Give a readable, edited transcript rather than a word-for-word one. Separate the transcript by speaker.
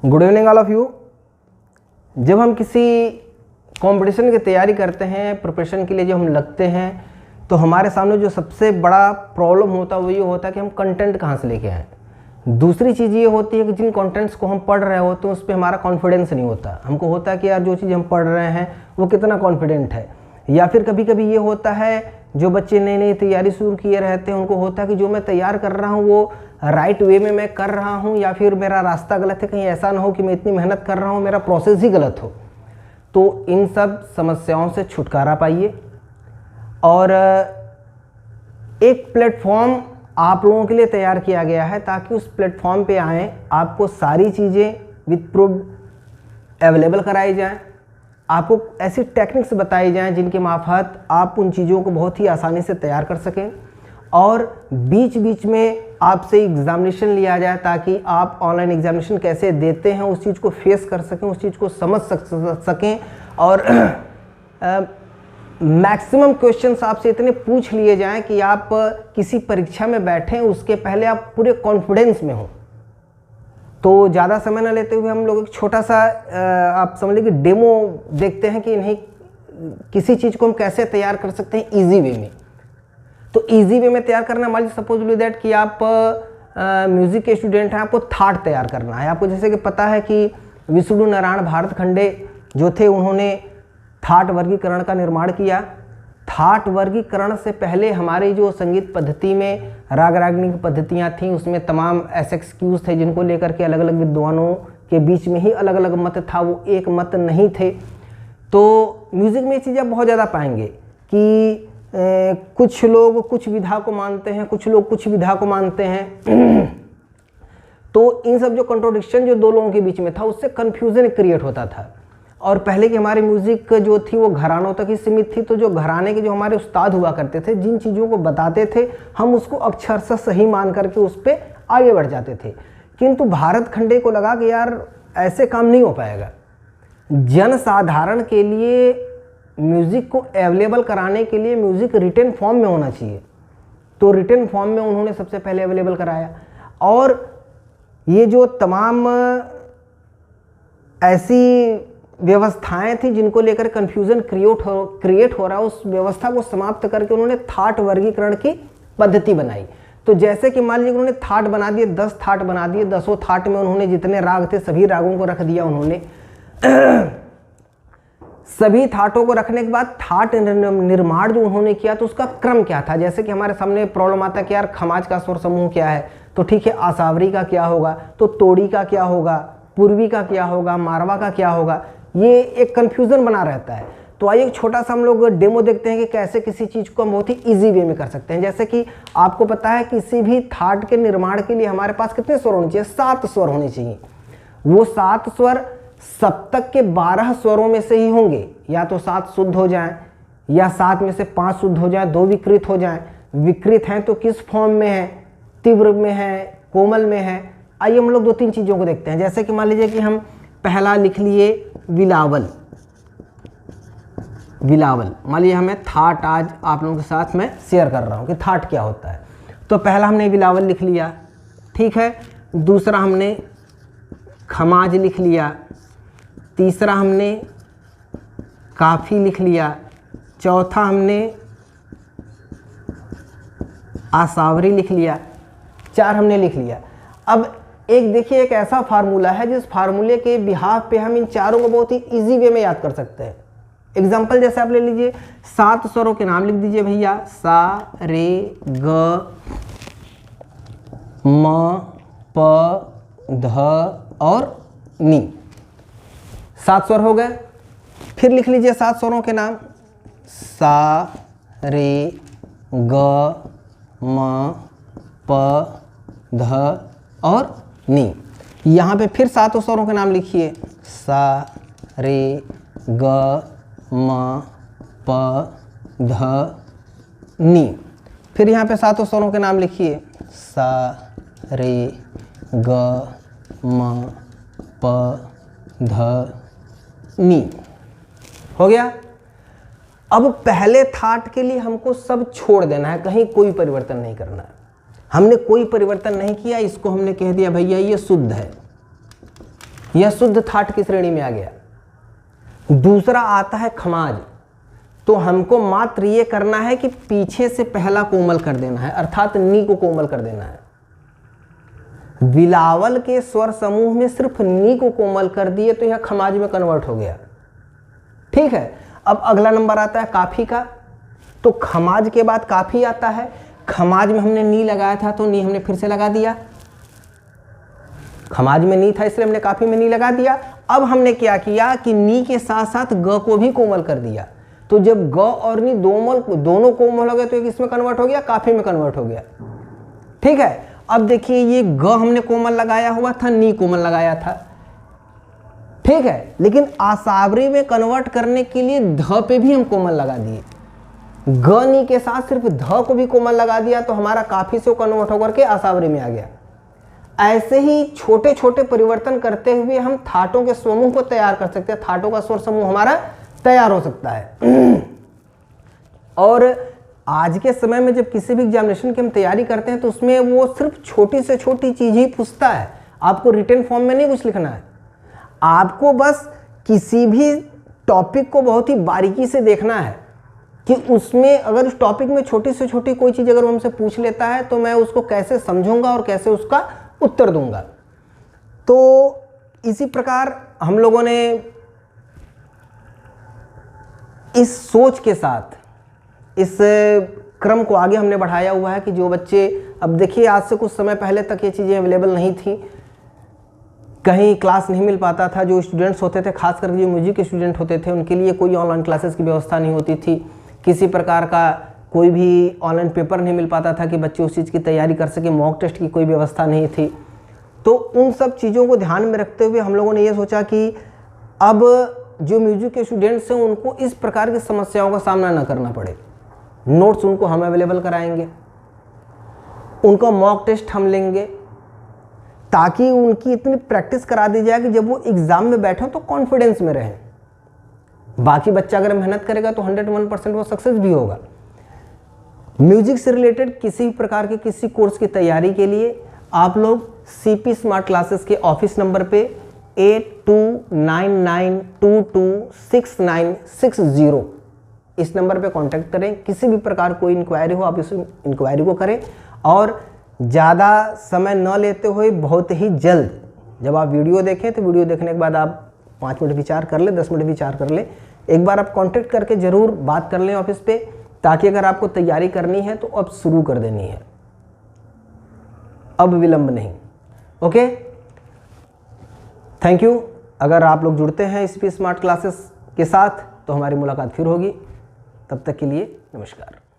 Speaker 1: Good evening all of you. जब हम किसी कंपटीशन की तैयारी करते हैं, प्रिपरेशन के लिए जब हम लगते हैं, तो हमारे सामने जो सबसे बड़ा प्रॉब्लम होता है वो ये होता है कि हम कंटेंट कहाँ से लेके आएँ। दूसरी चीज़ ये होती है कि जिन कंटेंट्स को हम पढ़ रहे होते हैं उस पर हमारा कॉन्फिडेंस नहीं होता। हमको होता है कि यार जो चीज़ हम पढ़ रहे हैं वो कितना कॉन्फिडेंट है। या फिर कभी कभी ये होता है, जो बच्चे नई नई तैयारी शुरू किए रहते हैं उनको होता है कि जो मैं तैयार कर रहा हूँ वो राइट वे में मैं कर रहा हूँ, या फिर मेरा रास्ता गलत है, कहीं ऐसा ना हो कि मैं इतनी मेहनत कर रहा हूँ मेरा प्रोसेस ही गलत हो। तो इन सब समस्याओं से छुटकारा पाइए और एक प्लेटफॉर्म आप लोगों के लिए तैयार किया गया है ताकि उस प्लेटफॉर्म पे आएँ, आपको सारी चीज़ें विद प्रूफ अवेलेबल कराई जाएँ, आपको ऐसी टेक्निक्स बताई जाएं जिनके मार्फत आप उन चीज़ों को बहुत ही आसानी से तैयार कर सकें, और बीच बीच में आपसे एग्जामिनेशन लिया जाए ताकि आप ऑनलाइन एग्जामिनेशन कैसे देते हैं उस चीज़ को फेस कर सकें, उस चीज़ को समझ सकें। और मैक्सिमम क्वेश्चंस आपसे इतने पूछ लिए जाएं कि आप किसी परीक्षा में बैठें उसके पहले आप पूरे कॉन्फिडेंस में हों। तो ज़्यादा समय न लेते हुए हम लोग एक छोटा सा आप समझ लीजिए डेमो देखते हैं कि नहीं किसी चीज़ को हम कैसे तैयार कर सकते हैं इजी वे में। तो इजी वे में तैयार करना, मान लीजिए सपोज ली दैट कि आप म्यूज़िक के स्टूडेंट हैं, आपको थाट तैयार करना है। आपको जैसे कि पता है कि विष्णु नारायण भारतखंडे जो थे उन्होंने थाट वर्गीकरण का निर्माण किया। थाट वर्गीकरण से पहले हमारी जो संगीत पद्धति में राग रागनी की पद्धतियाँ थीं उसमें तमाम ऐसे एक्सक्यूज थे जिनको लेकर के अलग अलग विद्वानों के बीच में ही अलग अलग मत था, वो एक मत नहीं थे। तो म्यूज़िक में ये चीज़ आप बहुत ज़्यादा पाएंगे कि कुछ लोग कुछ विधा को मानते हैं, कुछ लोग कुछ विधा को मानते हैं। तो इन सब जो कंट्रोडिक्शन जो दो लोगों के बीच में था उससे कन्फ्यूज़न क्रिएट होता था। और पहले की हमारी म्यूज़िक जो थी वो घरानों तक ही सीमित थी। तो जो घराने के जो हमारे उस्ताद हुआ करते थे, जिन चीज़ों को बताते थे हम उसको अक्षरशः सही मान करके उस पर आगे बढ़ जाते थे। किंतु भारतखंडे को लगा कि यार ऐसे काम नहीं हो पाएगा, जन साधारण के लिए म्यूज़िक को अवेलेबल कराने के लिए म्यूज़िक रिटन फॉर्म में होना चाहिए। तो रिटन फॉर्म में उन्होंने सबसे पहले अवेलेबल कराया। और ये जो तमाम ऐसी व्यवस्थाएं थी जिनको लेकर कन्फ्यूज़न क्रिएट हो रहा है, उस व्यवस्था को समाप्त करके उन्होंने थाट वर्गीकरण की पद्धति बनाई। तो जैसे कि मान लीजिए उन्होंने थाट बना दिए, 10 थाट बना दिए। 10 थाट में उन्होंने जितने राग थे सभी रागों को रख दिया उन्होंने। सभी थाटों को रखने के बाद थाट निर्माण जो उन्होंने किया तो उसका क्रम क्या था। जैसे कि हमारे सामने प्रॉब्लम आता है कि यार खमाज का स्वर समूह क्या है, तो ठीक है आसावरी का क्या होगा, तो तोड़ी का क्या होगा, पूर्वी का क्या होगा, मारवा का क्या होगा, ये एक कन्फ्यूज़न बना रहता है। तो आइए एक छोटा सा हम लोग डेमो देखते हैं कि कैसे किसी चीज़ को हम बहुत ही इजी वे में कर सकते हैं। जैसे कि आपको पता है किसी भी थाट के निर्माण के लिए हमारे पास कितने स्वर होने चाहिए, 7 स्वर होने चाहिए। वो 7 स्वर सप्तक के 12 स्वरों में से ही होंगे, या तो 7 शुद्ध हो जाएं या 7 में से 5 शुद्ध हो जाएं, 2 विकृत हो जाएं। विकृत हैं तो किस फॉर्म में है, तीव्र में है, कोमल में है। आइए हम लोग 2-3 चीज़ों को देखते हैं। जैसे कि मान लीजिए कि हम पहला लिख लिए विलावल। विलावल मान लीजिए हमें थाट आज आप लोगों के साथ मैं शेयर कर रहा हूँ कि थाट क्या होता है। तो पहला हमने विलावल लिख लिया, ठीक है। दूसरा हमने खमाज लिख लिया। तीसरा हमने काफ़ी लिख लिया। चौथा हमने आसावरी लिख लिया। 4 हमने लिख लिया। अब एक देखिए एक ऐसा फार्मूला है जिस फार्मूले के बिहाफ पे हम इन चारों को बहुत ही इजी वे में याद कर सकते हैं। एग्जाम्पल जैसे आप ले लीजिए, 7 स्वरों के नाम लिख दीजिए भैया, सा रे ग म प ध और नी। 7 स्वर हो गए। फिर लिख लीजिए 7 स्वरों के नाम, सा रे ग म प ध और नी। यहाँ पे फिर 7 स्वरों के नाम लिखिए, सा रे ग म प ध नी। फिर यहाँ पे 7 स्वरों के नाम लिखिए, सा रे ग म प ध नी। हो गया। अब पहले थाट के लिए हमको सब छोड़ देना है, कहीं कोई परिवर्तन नहीं करना है। हमने कोई परिवर्तन नहीं किया, इसको हमने कह दिया भैया ये शुद्ध है। यह शुद्ध थाट की श्रेणी में आ गया। दूसरा आता है खमाज। तो हमको मात्र ये करना है कि पीछे से पहला कोमल कर देना है, अर्थात नी को कोमल कर देना है। बिलावल के स्वर समूह में सिर्फ नी को कोमल कर दिए तो यह खमाज में कन्वर्ट हो गया। ठीक है, अब अगला नंबर आता है काफी का। तो खमाज के बाद काफी आता है। खमाज में हमने नी लगाया था तो नी हमने फिर से लगा दिया। खमाज में नी था इसलिए हमने काफी में नी लगा दिया। अब हमने क्या किया कि नी के साथ साथ ग को भी कोमल कर दिया। तो जब ग और नी दोनों कोमल हो गए तो एक इसमें कन्वर्ट हो गया, काफी में कन्वर्ट हो गया। ठीक है, अब देखिए ये ग हमने कोमल लगाया हुआ था, नी कोमल लगाया था। ठीक है, लेकिन आसावरी में कन्वर्ट करने के लिए ध पे भी हम कोमल लगा दिए। ग नी के साथ सिर्फ ध को भी कोमल लगा दिया तो हमारा काफी से कन्वर्ट होकर के आसावरी में आ गया। ऐसे ही छोटे छोटे परिवर्तन करते हुए हम थाटों के समूह को तैयार कर सकते हैं। थाटों का स्वर समूह हमारा तैयार हो सकता है। और आज के समय में जब किसी भी एग्जामिनेशन की हम तैयारी करते हैं तो उसमें वो सिर्फ छोटी से छोटी चीज ही पूछता है। आपको रिटन फॉर्म में नहीं कुछ लिखना है, आपको बस किसी भी टॉपिक को बहुत ही बारीकी से देखना है कि उसमें अगर उस टॉपिक में छोटी से छोटी कोई चीज़ अगर वो हमसे पूछ लेता है तो मैं उसको कैसे समझूंगा और कैसे उसका उत्तर दूंगा। तो इसी प्रकार हम लोगों ने इस सोच के साथ इस क्रम को आगे हमने बढ़ाया हुआ है कि जो बच्चे, अब देखिए आज से कुछ समय पहले तक ये चीज़ें अवेलेबल नहीं थी, कहीं क्लास नहीं मिल पाता था। जो स्टूडेंट्स होते थे, खास करके जो म्यूजिक के स्टूडेंट होते थे, उनके लिए कोई ऑनलाइन क्लासेस की व्यवस्था नहीं होती थी। किसी प्रकार का कोई भी ऑनलाइन पेपर नहीं मिल पाता था कि बच्चे उस चीज़ की तैयारी कर सके। मॉक टेस्ट की कोई व्यवस्था नहीं थी। तो उन सब चीज़ों को ध्यान में रखते हुए हम लोगों ने ये सोचा कि अब जो म्यूजिक के स्टूडेंट्स हैं उनको इस प्रकार की समस्याओं का सामना न करना पड़े। नोट्स उनको हम अवेलेबल कराएंगे, उनका मॉक टेस्ट हम लेंगे, ताकि उनकी इतनी प्रैक्टिस करा दी जाए कि जब वो एग्ज़ाम में बैठे तो कॉन्फिडेंस में रहें। बाकी बच्चा अगर मेहनत करेगा तो 101% वो सक्सेस भी होगा। म्यूजिक से रिलेटेड किसी भी प्रकार के किसी कोर्स की तैयारी के लिए आप लोग CP स्मार्ट क्लासेस के ऑफिस नंबर पे 8299226960 इस नंबर पे कांटेक्ट करें। किसी भी प्रकार कोई इंक्वायरी हो आप इस इंक्वायरी को करें, और ज़्यादा समय न लेते हुए बहुत ही जल्द जब आप वीडियो देखें तो वीडियो देखने के बाद आप 5 मिनट विचार कर लें, 10 मिनट विचार कर लें। एक बार आप कांटेक्ट करके ज़रूर बात कर लें ऑफिस पे, ताकि अगर आपको तैयारी करनी है तो अब शुरू कर देनी है, अब विलंब नहीं। Okay, thank you. अगर आप लोग जुड़ते हैं CP स्मार्ट क्लासेस के साथ तो हमारी मुलाकात फिर होगी। तब तक के लिए नमस्कार।